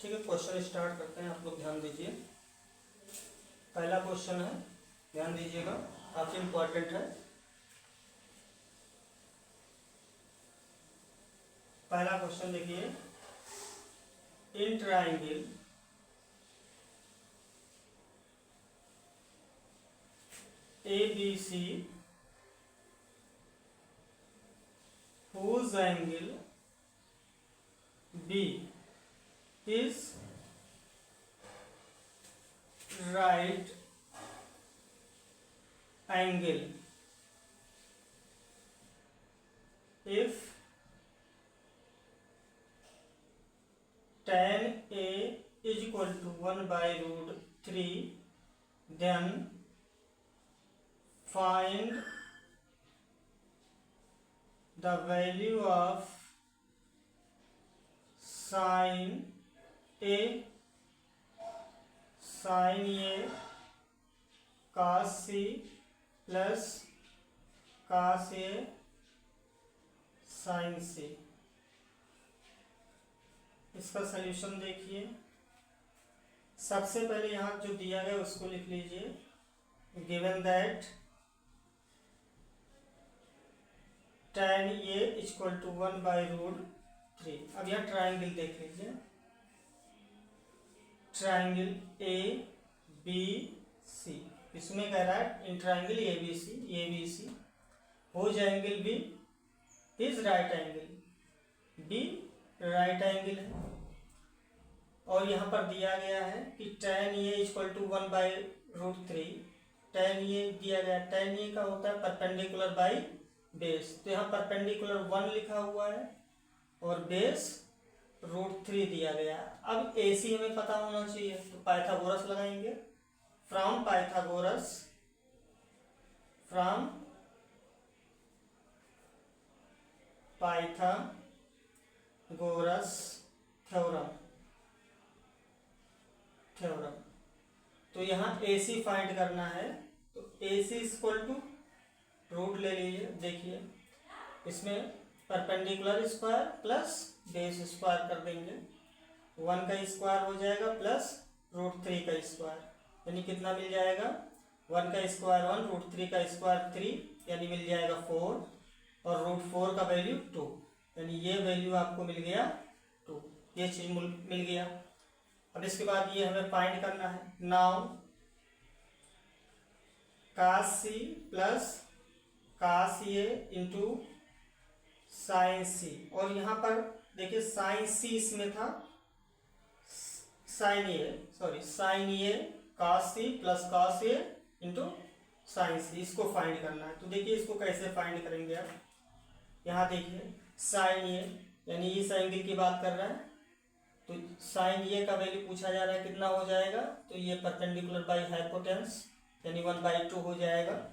ठीक है, question start करते हैं। आप लोग ध्यान दीजिए। पहला क्वेश्चन है, ध्यान दीजिएगा, काफी इंपॉर्टेंट है। पहला क्वेश्चन देखिए, इन triangle ABC whose angle B is right angle if tan A is equal to 1 by root 3, then find the value of sin A cos C plus cos A sin C। इसका solution देखिए। सबसे पहले यहाँ जो दिया गया उसको लिख लीजिए। Given that tan A equal to 1 by root 3। अब यहाँ ट्राइंगल देख लीजिए, ट्राइंगल ABC। इसमें कह रहा है in triangle ABC whose angle B is right angle, B right angle है। और यहाँ पर दिया गया है कि tan A equal to 1 by root 3। tan A दिया गया, tan A का होता है परपेंडिकुलर बाई बेस, तो यहाँ परपेंडिकुलर 1 लिखा हुआ है और बेस रूट 3 दिया गया। अब AC हमें पता होना चाहिए, तो पाइथागोरस लगाएंगे। From Pythagoras theorem. तो यहाँ AC फाइंड करना है, तो AC इक्वल टू रूट ले लीजिए। देखिए इसमें perpendicular square plus base square कर देंगे, 1 का स्क्वायर हो जाएगा प्लस रूट 3 का स्क्वायर, यानी कितना मिल जाएगा, 1 का स्क्वायर 1, रूट 3 का स्क्वायर 3, यानी मिल जाएगा 4, और रूट 4 का वैल्यू 2, यानी ये वैल्यू आपको मिल गया 2। ये चीज मिल गया। अब इसके बाद ये हमें फाइंड करना है। Now cos C plus cos A into sine C, और यहाँ पर देखिए साइन C इसमें था, sine A cos C plus cos A into sine C, इसको फाइंड करना है। तो देखिए इसको कैसे फाइंड करेंगे आप। यहाँ देखिए साइन A यानी इस एंगल की बात कर रहा है, तो साइन A का वैल्यू पूछा जा रहा है, कितना हो जाएगा, तो ये परपेंडिकुलर बाई हाइपोटेन्स यानी 1/2 हो जाएगा।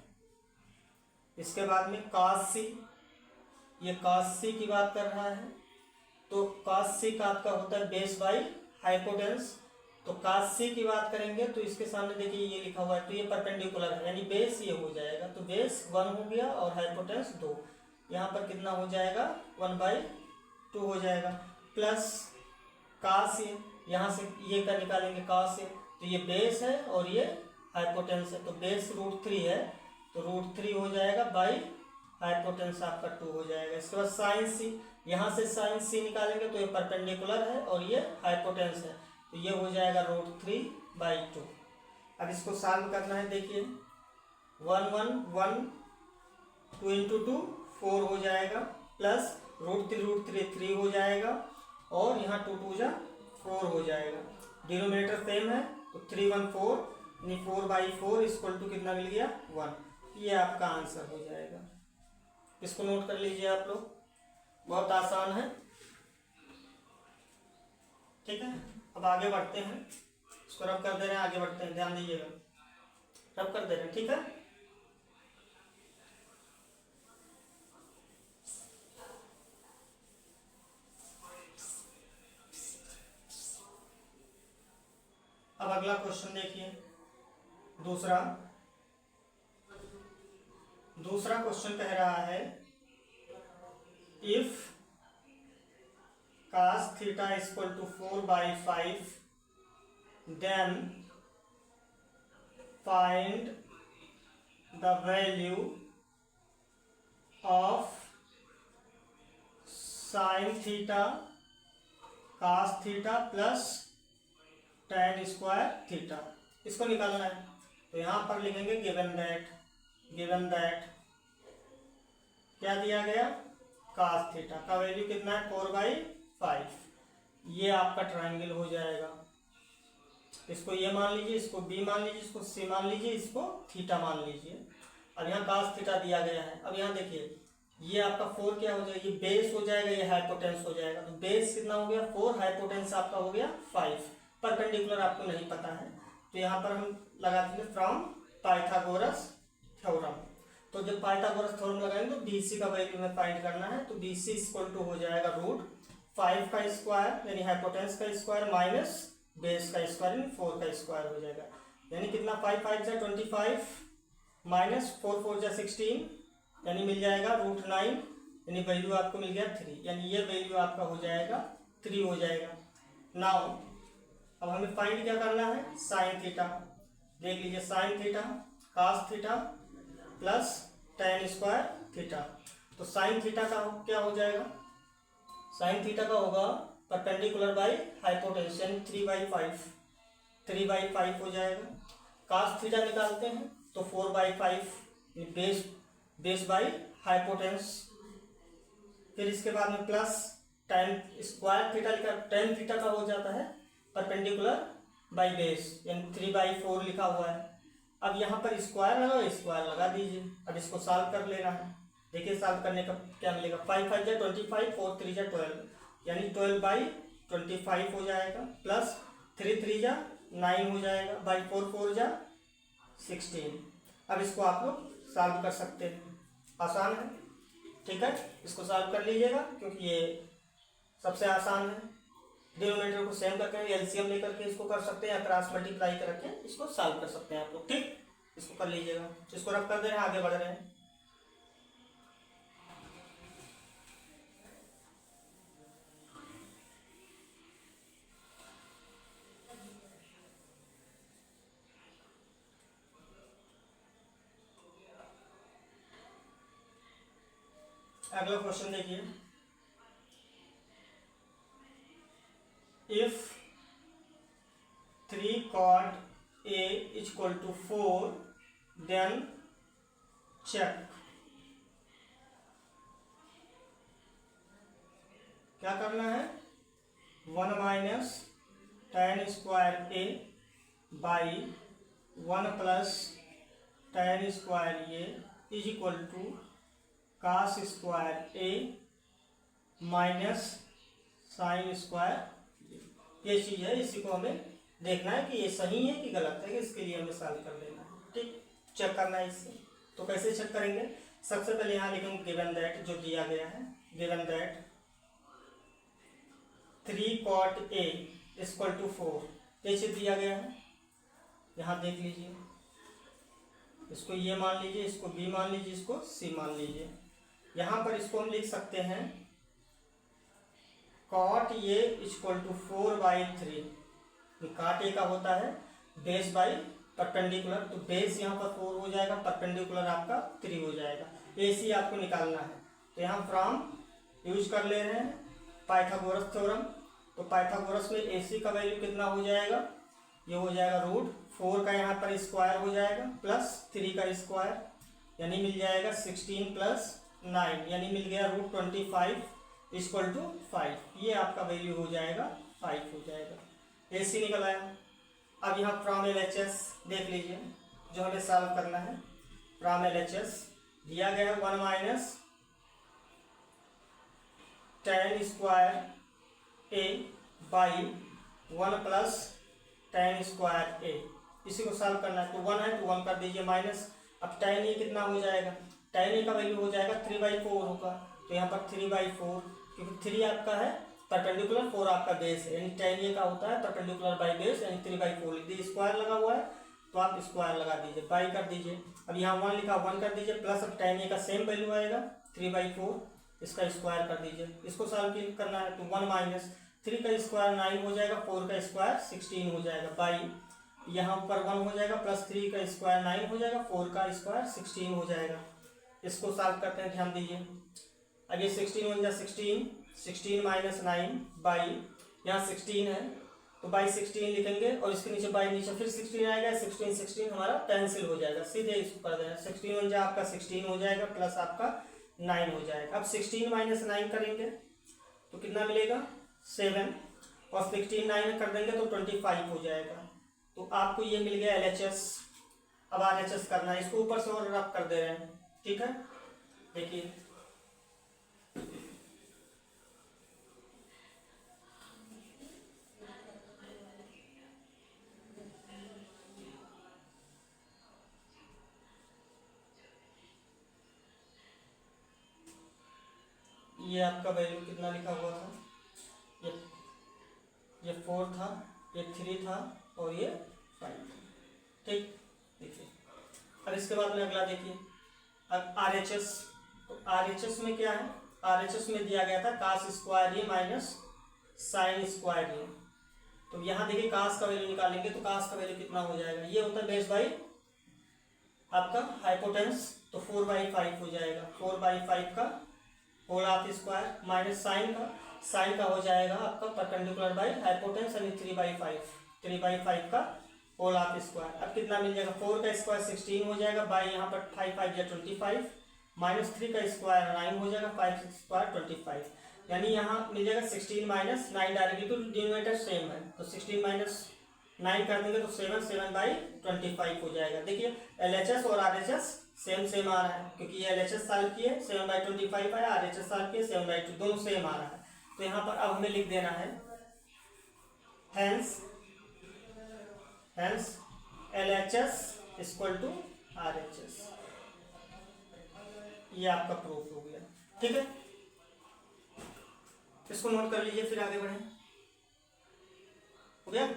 इसके बाद में cos C, ये cos C की बात कर रहा है, तो cos C का आपका होता है बेस बाई हाइपोटेन्स, तो cos C की बात करेंगे तो इसके सामने देखिए ये लिखा हुआ है, तो ये परपेंडिकुलर है यानी बेस ये हो जाएगा, तो बेस 1 हो गया और हाइपोटेन्स 2, यहाँ पर कितना हो जाएगा 1/2 हो जाएगा, प्लस cos A, यहाँ से ये का निकालेंगे cos A, तो ये बेस है और ये हाइपोटेन्स है, तो बेस रूट 3 है, तो रूट 3 हो जाएगा बाई हाइपोटेन्स आपका 2 हो जाएगा। इसके बाद साइन C, यहाँ से साइन C निकालेंगे तो ये परपेंडिकुलर है और ये हाइपोटेन्स है, तो ये हो जाएगा रूट 3/2। अब इसको सॉल्व करना है। देखिए 1 1 1 2 इंटू 2 4 हो जाएगा, प्लस रूट 3 3 हो जाएगा, और यहाँ 2 2 जा 4 हो जाएगा। डिनोमिनेटर सेम है, तो 3 1 4 यानी 4/4 इक्वल टू कितना मिल गया 1। ये आपका आंसर हो जाएगा। इसको नोट कर लीजिए आप लोग, बहुत आसान है। ठीक है, अब आगे बढ़ते हैं। इसको रब कर दे रहे हैं, आगे बढ़ते हैं, ध्यान दीजिएगा, रब कर दे रहे हैं। ठीक है, अब अगला क्वेश्चन देखिए, दूसरा क्वेश्चन कह रहा है if cos theta is equal to 4/5, then find the value of sin theta cos theta plus tan square theta, इसको निकालना है। तो यहाँ पर लिखेंगे गिवन दैट क्या दिया गया, cos थीटा का वैल्यू कितना है 4/5, ये आपका ट्रायंगल हो जाएगा। इसको ये मान लीजिए, इसको बी मान लीजिए, इसको सी मान लीजिए, इसको थीटा मान लीजिए। अब यहाँ cos थीटा दिया गया है। अब यहाँ देखिए ये आपका 4 क्या हो जाएगा, ये बेस हो जाएगा, ये हाइपोटेंस हो जाएगा। तो बेस कितना हो गया 4, हाइपोटेंस आपका हो गया 5, परपेंडिकुलर आपको नहीं पता है तो यहाँ पर हम लगाते हैं फ्रॉम पाइथागोरस थ्योरम। तो जब पाइथागोरस थ्योरम लगाएंगे तो BC का वैल्यू हमें फाइंड करना है। तो BC इक्वल टू हो जाएगा √5 का स्क्वायर यानी हाइपोटेंस का स्क्वायर माइनस बेस का स्क्वायर यानी 4 का स्क्वायर हो जाएगा। यानी कितना 5 5 जा 25 माइनस 4 4 जा 16 यानी मिल जाएगा √9 यानी वैल्यू आपको मिल गया 3, यानी ये वैल्यू आपका हो जाएगा 3 हो जाएगा। नाउ अब हमें फाइंड क्या करना है, साइन थीटा। देख लीजिए sine theta cos theta plus tan square theta. तो साइन थीटा का क्या हो जाएगा, साइन थीटा का होगा परपेंडिकुलर बाई हाइपोटेंस यानी 3/5 हो जाएगा। cos थीटा निकालते हैं तो 4/5 बेस बाई हाइपोटेंस। फिर इसके बाद में प्लस tan स्क्वायर थीटा लिखा, tan थीटा का हो जाता है परपेंडिकुलर बाई बेस यानी 3/4 लिखा हुआ है। अब यहाँ पर स्क्वायर लगा दीजिए। अब इसको सॉल्व कर लेना है। देखिए सॉल्व करने का क्या मिलेगा, 5 5 जा 25, 4 3 जा 12 यानी 12/25 हो जाएगा, प्लस 3 3 जा 9 हो जाएगा, बाई 4 4 जा 16। अब इसको आप लोग सॉल्व कर सकते हैं, आसान है। ठीक है, इसको सॉल्व कर लीजिएगा क्योंकि ये सबसे आसान है। डिनोमिनेटर को सेम करके एलसीएम लेकर के इसको कर सकते हैं या क्रॉस मल्टीप्लाई करके इसको सॉल्व कर सकते हैं आप लोग। ठीक, इसको कर लीजिएगा। इसको रफ कर दे रहे हैं, आगे बढ़ रहे हैं। अगला क्वेश्चन देखिए, if 3 cot A is equal to 4 then check। क्या करना है, 1 minus tan square A by 1 plus tan square A is equal to cos स्क्वायर A माइनस साइन स्क्वायर। ये चीज़ है, इसी को हमें देखना है कि ये सही है कि गलत है, कि इसके लिए हमें सॉल्व कर लेना है। ठीक, चेक करना है इससे। तो कैसे चेक करेंगे, सबसे पहले यहाँ लिखेंगे गिवन दैट जो दिया गया है, given that 3 cot A equal to 4 कैसे दिया गया है, यहाँ देख लीजिए। इसको ये मान लीजिए, इसको B मान लीजिए, इसको C मान लीजिए। यहाँ पर इसको हम लिख सकते हैं cot A equal to 4/3। cot A का होता है बेस बाई परपेंडिकुलर, तो बेस यहाँ पर 4 हो जाएगा, परपेंडिकुलर आपका 3 हो जाएगा। AC आपको निकालना है तो यहाँ फ्रॉम यूज कर ले रहे हैं पाइथागोरस थ्योरम। तो पाइथागोरस में AC का वैल्यू कितना हो जाएगा, ये हो जाएगा √4 का यहाँ पर स्क्वायर हो जाएगा प्लस 3 का स्क्वायर यानी मिल जाएगा 16 प्लस 9 यानी मिल गया √25 इक्वल टू 5। ये आपका वैल्यू हो जाएगा 5 हो जाएगा। AC निकल आया। अब यहाँ फ्रॉम LHS देख लीजिए जो हमें सॉल्व करना है। फ्रॉम LHS दिया गया है 1 minus tan square A by 1 plus tan square A, इसी को सॉल्व करना है। तो 1 है तो 1 कर दीजिए माइनस। अब tan A कितना हो जाएगा, tan A का वैल्यू हो जाएगा 3/4 होगा, तो यहाँ पर 3/4 क्योंकि 3 आपका है परपेंडिकुलर, 4 आपका बेस है, यानी tan A का होता है परपेंडिकुलर बाई बेस यानी 3/4 लिख दीजिए। स्क्वायर लगा हुआ है तो आप स्क्वायर लगा दीजिए, बाई कर दीजिए। अब यहाँ 1 लिखा 1 कर दीजिए, प्लस अब tan A का सेम वैल्यू आएगा 3/4 इसका स्क्वायर कर दीजिए, इसको सॉल्व करना है। तो 1 माइनस 3 का स्क्वायर 9 हो जाएगा, 4 का स्क्वायर 16 हो जाएगा, बाई यहाँ पर 1 हो जाएगा, प्लस 3 का स्क्वायर 9 हो जाएगा, 4 का स्क्वायर 16 हो जाएगा। इसको सॉल्व करते हैं, ध्यान दीजिए। अब ये 16 1 जा 16, 16 माइनस 9 बाई यहाँ 16 है तो बाई 16 लिखेंगे और इसके नीचे बाई नीचे फिर 16 आएगा, 16 16 हमारा कैंसिल हो जाएगा, सीधे इसको कर देना। 16 1 जा आपका 16 हो जाएगा, प्लस आपका 9 हो जाएगा। अब 16 माइनस 9 करेंगे तो कितना मिलेगा 7, और 16 9 कर देंगे तो 25 हो जाएगा। तो आपको ये मिल गया LHS। अब RHS करना है, इसको ऊपर से और रब कर दे रहे हैं, ठीक है। देखिए ये आपका वैल्यू कितना लिखा हुआ था, ये 4 था, ये 3 था और ये 5 था, ठीक। देखिए अब इसके बाद में अगला देखिए, अब RHS। तो RHS में क्या है, RHS में दिया गया था कास स्क्वायर ये माइनस साइन स्क्वायर ये। तो यहाँ देखिए कास का वैल्यू निकालेंगे तो कास का वैल्यू कितना हो जाएगा, ये होता है बेस बाई आपका हाइपोटेंस, तो 4/5 हो जाएगा, 4/5 का whole half square minus sine का हो जाएगा आपका परपेंडिकुलर बाई हाइपोटेंस यानी 3/5 का होल हाफ स्क्वायर। अब कितना मिल जाएगा, 4 का स्क्वायर 16 हो जाएगा, बाई यहाँ पर 5 5 या 25, माइनस 3 का स्क्वायर 9 हो जाएगा, 5 स्क्वायर 25, यानी यहाँ मिल जाएगा 16 माइनस 9 डायरेक्टली, तो डिनोमिनेटर सेम है तो 16 माइनस 9 कर देंगे तो 7/25 हो जाएगा। देखिए LHS और RHS सेम आ रहा है, क्योंकि ये LHS सॉल्व किए 7/25 आया, RHS सॉल्व किए 7/2, दोनों सेम आ रहा है। तो यहाँ पर अब हमें लिख देना है hence LHS equal to RHS। ये आपका प्रूफ हो गया, ठीक है। इसको नोट कर लीजिए, फिर आगे बढ़ें। हो गया,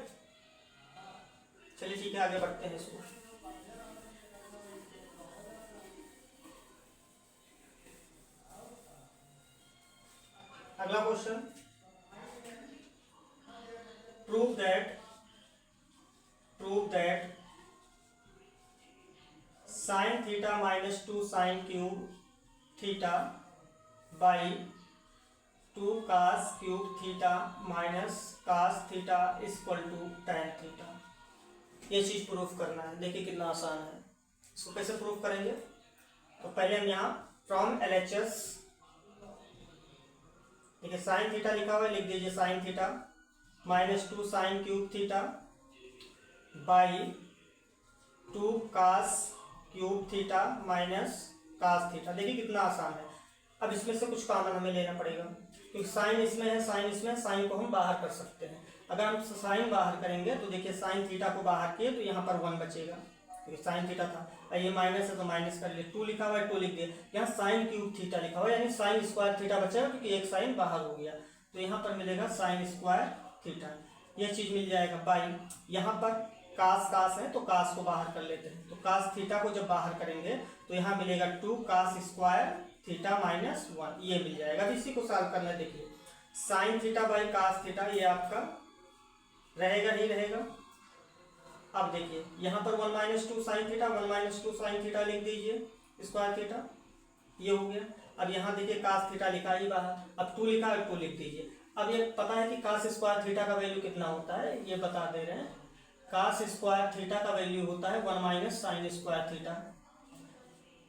चलिए ठीक है आगे बढ़ते हैं इसको। अगला question, prove that sine theta minus 2 sine cube theta by 2 cos cube theta minus cos theta equal to tan theta. ये चीज प्रूफ करना है। देखिए कितना आसान है, इसको कैसे प्रूफ करेंगे। तो पहले हम यहाँ फ्रॉम LHS, देखिए साइन थीटा लिखा हुआ है, लिख दीजिए sine theta minus 2 sine cube theta by 2 cos cube theta minus cos theta. देखिए कितना आसान है। अब इसमें से कुछ कॉमन हमें लेना पड़ेगा, क्योंकि साइन इसमें है, साइन इसमें है, साइन को हम बाहर कर सकते हैं। अगर हम साइन बाहर करेंगे तो देखिए साइन थीटा को बाहर किए तो यहाँ पर 1 बचेगा, क्योंकि साइन थीटा था, ये माइनस है तो माइनस कर लिए, 2 लिखा हुआ है 2 लिख दिए, यहाँ साइन क्यूब थीटा लिखा हुआ है यानी साइन स्क्वायर थीटा बचेगा, क्योंकि एक साइन बाहर हो गया, तो यहाँ पर मिलेगा साइन स्क्वायर थीटा, ये चीज मिल जाएगा बाई यहाँ पर कास है तो कास को बाहर कर लेते हैं, तो कास थीटा को जब बाहर करेंगे तो यहाँ मिलेगा 2 कास स्क्वायर थीटा माइनस 1, ये मिल जाएगा। अब इसी को सॉल्व करना है। देखिए sine theta by cos theta ये आपका रहेगा ही रहेगा। अब देखिए यहाँ पर 1 minus 2 sine theta, 1 minus 2 sine theta लिख दीजिए स्क्वायर थीटा, ये हो गया। अब यहाँ देखिए कास थीटा लिखा ही बाहर, अब 2 लिखा है 2 लिख दीजिए। अब ये पता है कि कास स्क्वायर थीटा का वैल्यू कितना होता है, ये बता दे रहे हैं। कास स्क्वायर थीटा का वैल्यू होता है 1 माइनस साइन स्क्वायर थीटा,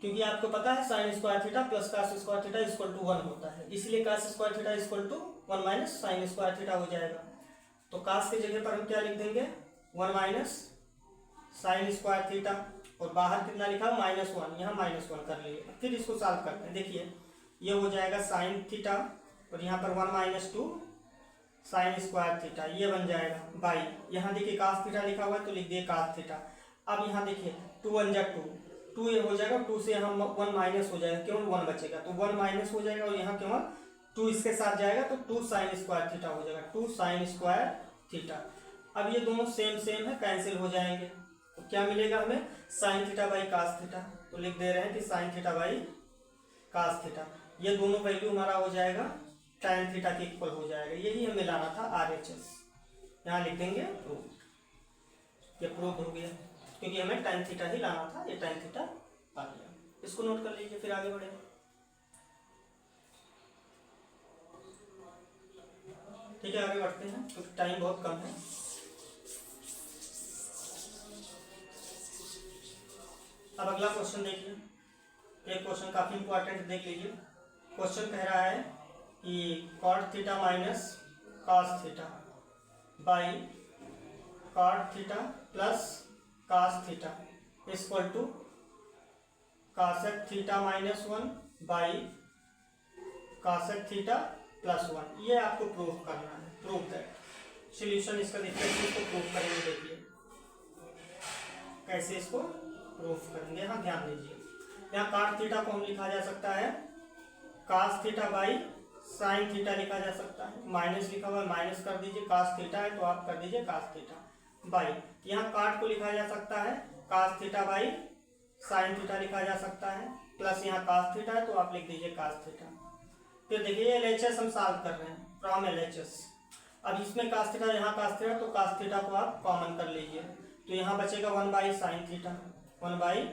क्योंकि आपको पता है sine square theta plus cos square theta equal to 1 होता है, इसलिए cos square theta equal to 1 minus sine square theta हो जाएगा। तो कास की जगह पर हम क्या लिख देंगे 1 माइनस साइन स्क्वायर थीटा, और बाहर कितना लिखा -1, यहाँ -1 कर लिए। फिर इसको सॉल्व करते हैं। देखिए ये हो जाएगा साइन थीटा और यहाँ पर 1 माइनस 2 साइन स्क्वायर थीटा, ये बन जाएगा बाई यहाँ देखिए कास थीटा लिखा हुआ है तो लिख दिए कास थीटा। अब यहाँ देखिए 2 1 जा 2 ये हो जाएगा, 2 से हम 1 माइनस हो जाएगा, केवल 1 बचेगा तो 1 माइनस हो जाएगा, और यहाँ केवल 2 इसके साथ जाएगा तो 2 साइन स्क्वायर थीटा हो जाएगा, 2 साइन स्क्वायर थीटा। अब ये दोनों सेम है, कैंसिल हो जाएंगे, तो क्या मिलेगा हमें sine theta by cos theta, तो लिख दे रहे हैं कि sine theta by cos theta. ये दोनों वैल्यू हमारा हो जाएगा tan थीटा के इक्वल हो जाएगा। यही हमें लाना था RHS। यहाँ लिख देंगे प्रूफ। ये प्रूफ हो गया क्योंकि हमें tan थीटा ही लाना था, ये tan थीटा आ गया। इसको नोट कर लीजिए, फिर आगे बढ़े। ठीक है, आगे बढ़ते हैं क्योंकि टाइम बहुत कम है। अब अगला क्वेश्चन देखिए। एक क्वेश्चन काफी इंपॉर्टेंट, देख लीजिए। क्वेश्चन कह रहा है कि cot theta minus cos theta by cot theta plus cos theta equal to cosec theta minus 1 by cosec theta plus 1। ये आपको प्रूफ करना है। प्रूफ दैट सॉल्यूशन इसका देखिए, इसको प्रूफ करेंगे। देखिए कैसे इसको प्रूफ करेंगे। यहाँ ध्यान दीजिए, यहाँ cot थीटा को हम लिखा जा सकता है cos theta by sin theta लिखा जा सकता है। माइनस लिखा हुआ है, माइनस कर दीजिए। cos थीटा है तो आप कर दीजिए cos थीटा बाई, यहाँ cot को लिखा जा सकता है cos theta by sin theta लिखा जा सकता है, प्लस यहाँ cos थीटा है तो आप लिख दीजिए cos थीटा। फिर देखिए LHS हम सॉल्व कर रहे हैं फ्रॉम LHS। अब इसमें cos थीटा, यहाँ cos थीटा, तो cos थीटा को आप कॉमन कर लीजिए तो यहाँ बचेगा 1 by sine theta, 1 by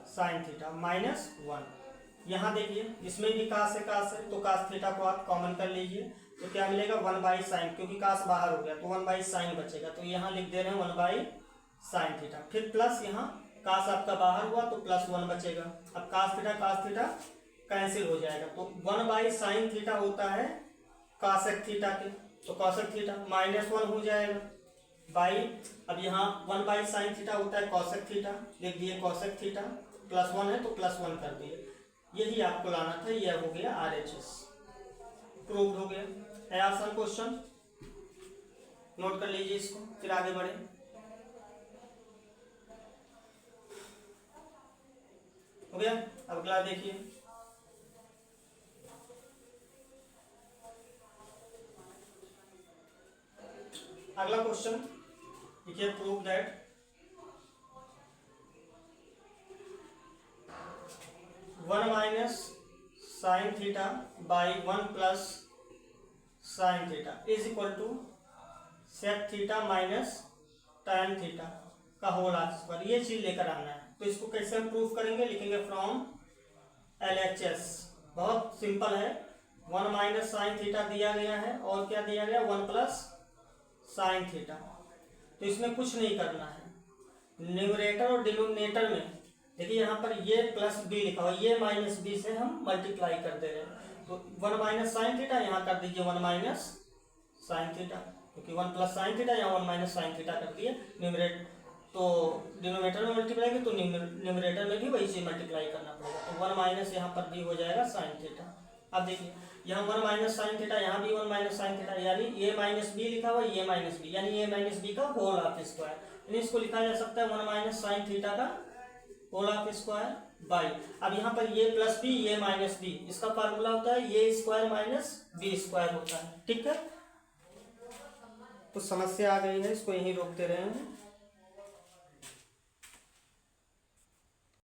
sine theta minus 1। यहाँ देखिए इसमें भी cos है तो cos थीटा को आप कॉमन कर लीजिए तो क्या मिलेगा 1 बाई साइन, क्योंकि cos बाहर हो गया तो 1 बाई साइन बचेगा तो यहाँ लिख दे रहे हैं 1 बाई साइन थीटा। फिर प्लस यहाँ cos आपका बाहर हुआ तो प्लस 1 बचेगा। अब cos थीटा कैंसिल हो जाएगा तो 1 बाई साइन थीटा होता है cosec थीटा के, तो cosec थीटा माइनस 1 हो जाएगा बाई, अब यहाँ 1 बाई साइन थीटा होता है cosec थीटा, लिख दिए cosec थीटा, प्लस 1 है तो प्लस 1 कर दिए। यही आपको लाना था, यह हो गया RHS। प्रूव्ड हो गया। है आसान क्वेश्चन, नोट कर लीजिए इसको, फिर आगे बढ़े। हो गया। अब अगला देखिए, अगला क्वेश्चन देखिए। Prove that one minus sine theta by 1 plus sine theta is equal to sec theta minus tan theta का होल स्क्वायर। ये चीज लेकर आना है तो इसको कैसे हम प्रूफ करेंगे, लिखेंगे फ्रॉम LHS। बहुत सिंपल है। 1 माइनस साइन थीटा दिया गया है और क्या दिया गया 1 प्लस साइन थीटा, तो इसमें कुछ नहीं करना है। न्यूमरेटर और डिनोमिनेटर में देखिए यहाँ पर ये प्लस बी लिखा हुआ, ये माइनस बी से हम मल्टीप्लाई कर दे रहे हैं तो 1 माइनस साइन थीटा यहाँ कर दीजिए 1 माइनस साइन थीटा, क्योंकि 1 प्लस साइन थीटा यहाँ 1 माइनस साइन थीटा कर दिए। न्यूमरेटर तो डिनोमिनेटर में मल्टीप्लाई की तो न्यूमरेटर में भी वही चीज मल्टीप्लाई करना पड़ेगा तो 1 माइनस यहाँ पर भी हो जाएगा साइन थीटा। अब देखिए यहाँ 1 माइनस साइन थीटा, यहाँ भी 1 माइनस साइन थीटा, यानी ए माइनस बी लिखा हुआ, ये माइनस बी, यानी ए माइनस बी का होल ऑफ स्क्वायर, यानी इसको लिखा जा सकता है 1 माइनस साइन थीटा का होल ऑफ स्क्वायर बाई। अब यहाँ पर ये प्लस बी, ये माइनस बी, इसका फार्मूला होता है ये स्क्वायर माइनस बी स्क्वायर होता है। ठीक है, कुछ समस्या आ गई है, इसको यहीं रोकते रहे हैं।